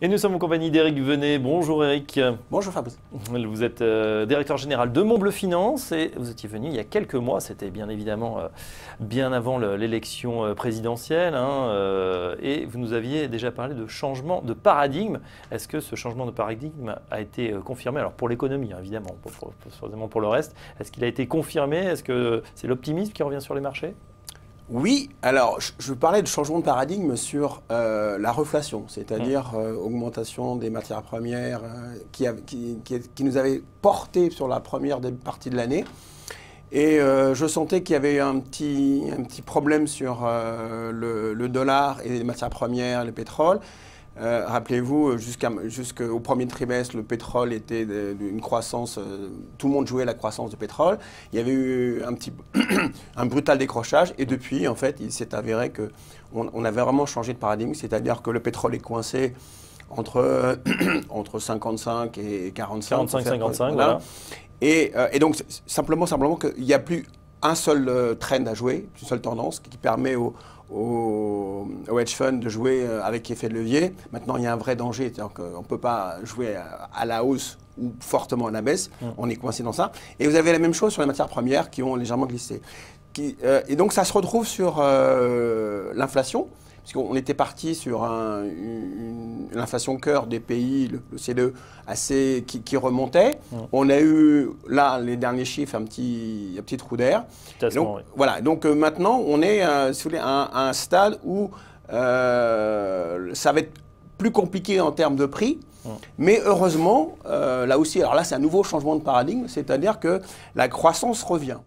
Et nous sommes en compagnie d'Éric Venet. Bonjour Éric. Bonjour Fabrice. Vous êtes directeur général de Montbleu Finance et vous étiez venu il y a quelques mois, c'était bien évidemment bien avant l'élection présidentielle, et vous nous aviez déjà parlé de changement de paradigme. Est-ce que ce changement de paradigme a été confirmé? Alors pour l'économie évidemment, pas forcément pour le reste. Est-ce qu'il a été confirmé? Est-ce que c'est l'optimisme qui revient sur les marchés? Oui, alors je parlais de changement de paradigme sur la reflation, c'est-à-dire augmentation des matières premières qui nous avait porté sur la première partie de l'année. Et je sentais qu'il y avait un petit problème sur le dollar et les matières premières, le pétrole. Rappelez-vous, jusqu'au premier trimestre, le pétrole était d'une croissance, tout le monde jouait la croissance du pétrole. Il y avait eu un brutal décrochage et depuis, en fait, il s'est avéré qu'on avait vraiment changé de paradigme, c'est-à-dire que le pétrole est coincé entre 55 et 45. 45-55, voilà. Et donc, simplement qu'il n'y a plus un seul trend à jouer, une seule tendance qui permet au hedge fund de jouer avec effet de levier. Maintenant, il y a un vrai danger, c'est-à-dire qu'on ne peut pas jouer à la hausse ou fortement à la baisse. On est coincé dans ça. Et vous avez la même chose sur les matières premières qui ont légèrement glissé. Et donc, ça se retrouve sur l'inflation, puisqu'on était parti sur l'inflation cœur des pays, le CDE, qui remontait. On a eu, là, les derniers chiffres, un petit trou d'air. Donc, oui. Voilà, donc maintenant, on est à un stade où ça va être plus compliqué en termes de prix. Mais heureusement, là aussi, alors là, c'est un nouveau changement de paradigme, c'est-à-dire que la croissance revient.